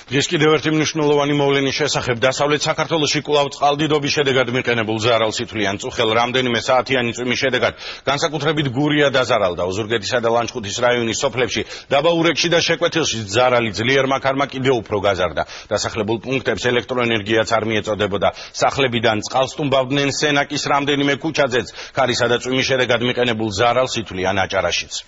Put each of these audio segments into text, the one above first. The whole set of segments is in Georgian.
დღეს კიდევ ერთი მნიშვნელოვანი მოვლენის შესახებ დასავლეთ საქართველოში კვლავ წყალდიდობის შედეგად მიყენებულ ზარალს ითვლიან. წუხელ რამდენიმე საათიანი წვიმის შედეგად განსაკუთრებით გურია დაზარალდა. ოზურგეთისა და ლანჩხუთის რაიონის სოფლებში, დაბაურეკში და შეკვეთილში ზარალი ძლიერმა ქარმა კიდევ უფრო გაზარდა. დასახლებულ პუნქტებს ელექტროენერგიაც არ მიეწოდებოდა. სახლებიდან წყალს სტუმბავდნენ სენაკის რამდენიმე ქუჩაზეც. ქარისა და წვიმის შედეგად მიყენებულ ზარალს ითვლიან აჭარაშიც.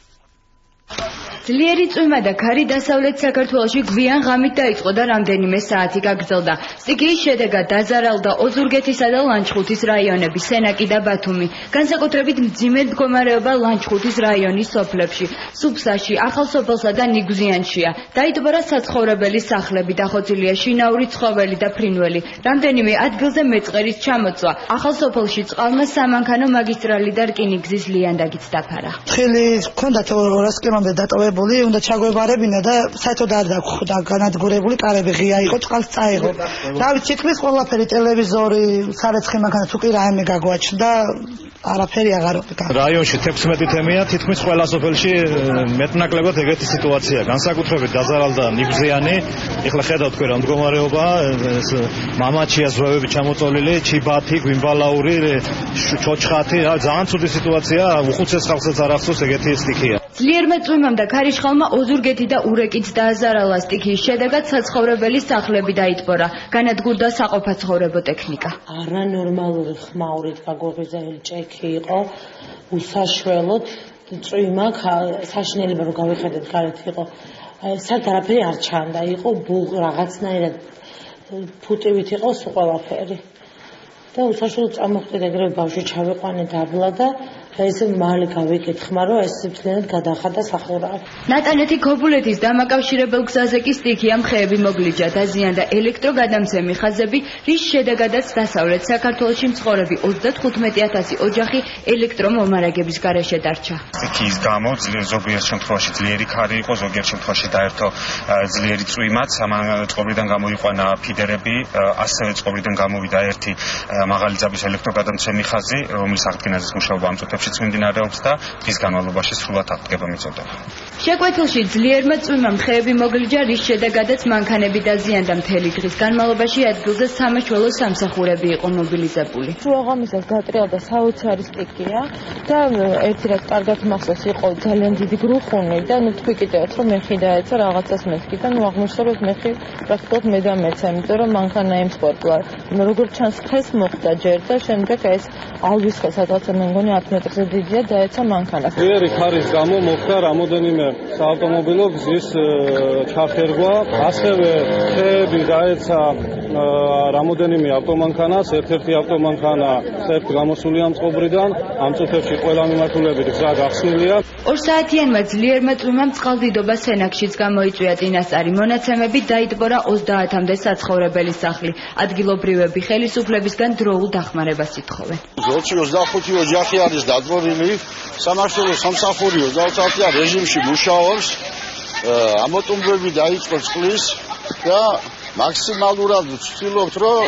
ძლიერი წვიმა და ქარი დასავლეთ საქართველოში გვიან ღამით დაიწყო და რამდენიმე საათი გაგრძელდა. სტიქიის შედეგად დაზარალდა ოზურგეთისა და ლანჩხუთის რაიონები, სენაკი და ბათუმი. განსაკუთრებით მძიმე მდგომარეობა ლანჩხუთის რაიონის სოფლებში, სუფსაში, ახალსოფელსა და ნიგზიანშია. დაიტბორა საცხოვრებელი სახლები, დახოცილია შინაური ცხოველი და ფრინველი. რამდენიმე ადგილზე მეწყერის ჩამოცვა. ახალსოფელში წყალმა სამანქანო მაგისტრალი და რკინიგზის ლიანდაგიც დაფარა. ხილი ჰქონდათ 200 კმ-მდე დატოვებული, უნდა ჩაგვებარებინა და საერთოდ არ დაგვხვდა განადგურებული, კარები ღია იყო, წყალს წაიღო. რავი, თითქმის ყველაფერი, ტელევიზორი, სარეცხი მანქანა თუ კი რაიმე გაგვაჩნდა, არაფერი აღარ ვიყავ. რაიონში 16 თემია, თითქმის ყველა სოფელში მეტნაკლებად ეგეთი სიტუაცია. განსაკუთრებით დაზარალდა ნიგზიანი, ეხლა ხედავთ თქვენ რა მდგომარეობა, მამაჩია ზვევები ჩამოწოლილი, ჩიბათი, გვიმბალაური, ჩოჩხათი, ძალიან ცუდი სიტუაცია, უხუცეს ხალხსაც არ ახსოვს ეგეთი სტიქია. ძლიერმა წვიმამ და ქარიშხალმა ოზურგეთი და ურეკიც დააზარალა. სტიქიის შედეგად საცხოვრებელი სახლები დაიტბორა. განადგურდა საყოფაცხოვრებო ტექნიკა. არანორმალური ხმაურით გაგვეღიზელი ჭექი იყო, უსაშველოდ წვიმა, საშინელება რომ გავიხედეთ გარეთ იყო. საერთოდ არაფერი არ ჩანდა, იყო რაღაცნაირად ფუტივით იყო ყველაფერი. და უსაშველოდ წამოხდით ეგრევე ბავშვი ჩავიყვანე დაბლა და ესე მალე გავიკითხმა რომ ეს მთლიანად გადახადა სახურავი. ნატანეთი ქობულეთის დამაკავშირებელ გზაზე კი სტიქიამ ხეები მოგლიჯა, დაზიანდა ელექტროგადამცემი ხაზები, რის შედეგადაც დასავლეთ საქართველოში მცხოვრები 35,000 ოჯახი ელექტრომომარაგების გარეშე დარჩა. სტიქიის გამო ზოგიერთ შემთხვევაში ძლიერი ქარი იყო, ზოგიერთ შემთხვევაში დაერთო ძლიერი წვიმაც, ამან წყობრიდან გამოიყვანა ფიდერები, ასევე წყობრიდან გამოვიდა ერთი მაღალი ძაბვის ელექტროგადამცემი ხაზი, რომლის აღდგენაზეც მუშაობა ამ წუთებში მიმდინარეობს და დღის განმავლობაში სრულად აღდგება მიწოდება. შეკვეთილში ძლიერმა წვიმამ ხეები მოგლიჯა, რის შედეგადაც მანქანები დაზიანდა. მთელი დღის განმავლობაში ადგილზე სამაშველო სამსახურები იყო მობილიზებული. შუაღამისას გატრიალდა საოცარი სტიქია და ერთი რაც კარგად მახსოვს იყო ძალიან დიდი გრუხუნი და თქვი კიდევაც რომ მეხი დაეცა რაღაცას მეხი და აღმოჩნდა რომ მეხი პრაქტიკულად მე და მეცა, იმიტომ რომ მანქანა იმსპორტლა. როგორც ჩანს ხეს მოხდა ჯერ და შემდეგ ეს ალვის ხე სადღაცა მე მგონი 10 მეტრზე დიდია დაეცა მანქანა. ძლიერი ქარის გამო მოხდა რამოდენიმე საავტომობილო გზის ჩახერგვა, ასევე ხეები დაეცა რამოდენიმე ავტომანქანას, ერთ-ერთი ავტომანქანა საერთოდ გამოსულია ამ წყობრიდან, ამ წუთებში ყველა მიმართულებით გზა გახსნილია. 2 საათიანმა ძლიერმა წვიმამ წყალდიდობა სენაკშიც გამოიწვია წინასწარი. მონაცემებით დაიტბორა 30-მდე საცხოვრებელი სახლი. ადგილობრივები ხელისუფლებისგან დროულ დახმარებას ითხოვენ. 25 ოჯახი არის დატბორილი, სამაშველო სამსახური 30 რეჟიმში მუშაობს, ამოტუმბრები დაიწყო წყლის და მაქსიმალურად ვცდილობთ რომ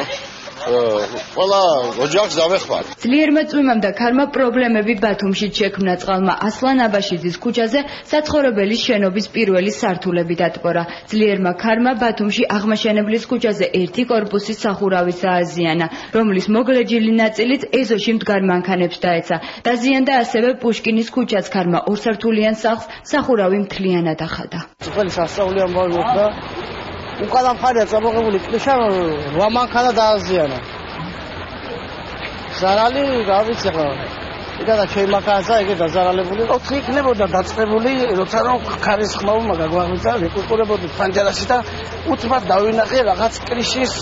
ყველა ოჯახს დავეხმაროთ. ძლიერმა წვიმამ და ქარმა პრობლემები ბათუმში შექმნა. წყალმა ასლან აბაშიძის ქუჩაზე საცხოვრებელი შენობის პირველი სართულები დატბორა. ძლიერმა ქარმა ბათუმში აღმაშენებლის ქუჩაზე ერთი კორპუსის სახურავი დააზიანა, რომლის მოგლეჯილი ნაწილით ეზოში მდგარ მანქანებს დაეცა. დაზიანდა ასევე პუშკინის ქუჩაც. ქარმა ორსართულიან სახლს სახურავი მთლიანად ახადა. წუხელი სასწაული ამბავი მოხდა. უკანა მხარეა წამოღებული კლიშა 8 მანქანა დააზიანა. ზარალი რა ვიცი ხო. იგანა ჩემი მანქანაა ეგ დაზარალებული. ოთხი იქნებოდა დაწყებული, როცა რომ ქარის ხმაურმა გაგვაღმეცა, ვიკურებოდი ფანჯარაში და უთმად დავინახე რაღაც კლიშის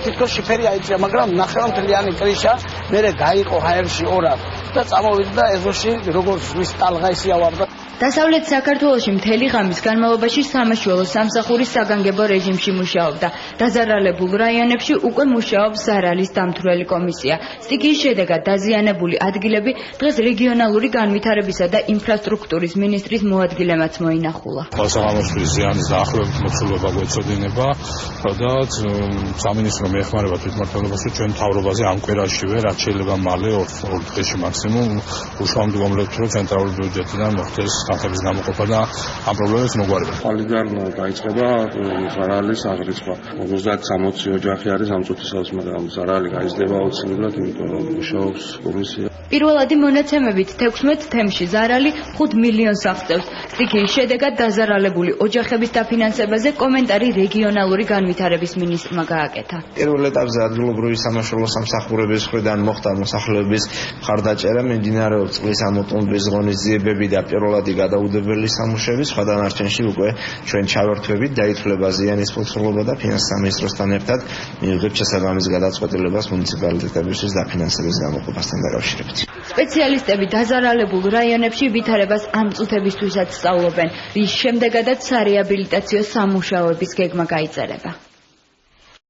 თითქოს შიფერი აიწია, მაგრამ ნახევარმთლიანი კლიშა, მერე გაიყო ჰაერში 2 და წამოვიდა და ეზოში როგორც ზღვის ტალღა ისე ავარდა. დასავლეთ საქართველოში მთელი ღამის განმავლობაში სამაშველო სამსახური საგანგებო რეჟიმში მუშაობდა. დაზარალებულ რაიონებში უკვე მუშაობს ზარალის დამთვრელი კომისია. სტიქიის შედეგად დაზიანებული ადგილები დღეს რეგიონალური განვითარებისა და ინფრასტრუქტურის მინისტრის მოადგილემაც მოინახულა. სასაღამოშვილის ზიანის დაახლოებით მოცულობა გვეწოდინება და სამინისტრო მიეხმარება თვითმმართველობას, რომ ჩვენ მთავრობაზე ამ კვირაშივე რაც შეიძლება მალე 2 დღეში მაქსიმუმ უშუალოდ ვამბობთ, რომ ცენტრალური ბიუჯეტიდან მოხდეს ხალხების გამოყოფა და ამ პრობლემებს მოგვარება. ხალიდან დაიწყება ზარალის აღრიცხვა. 50-60 ოჯახი არის ამ წუთისას, მაგრამ ზარალი გაიზრდება აუცილებლად, იმიტომ რომ მუშაობს კომისია. პირველადი მონაცემებით 16 თემში ზარალი 5 მილიონს აღწევს. სტიქიის შედეგად დაზარალებული ოჯახების დაფინანსებაზე კომენტარი რეგიონალური განვითარების მინისტრმა გააკეთა. პირველ ეტაპზე ადგილობრივი სამაშველო სამსახურების მხრიდან მოხდა მოსახლეობის მხარდაჭერა, მიმდინარეობს წყლის ამოტომების ღონისძიებები და პირველადი გადაუდებელი სამუშაოები. სხვა დანარჩენში უკვე ჩვენ ჩავერთვებით, დაითვლება ზიანის ფოთლობა და ფინანსთა მინისტროსთან ერთად მიიღებთ შესაბამის გადაწყვეტილებას მუნიციპალიტეტებისთვის დაფინანსების გამოყოფასთან დაკავშირებით. სპეციალისტები დაზარალებულ რაიონებში ვითარებას ამ წუთებისთვისაც სწავლობენ, რის შემდეგადაც სარეაბილიტაციო სამუშაოების გეგმა გაიწერება.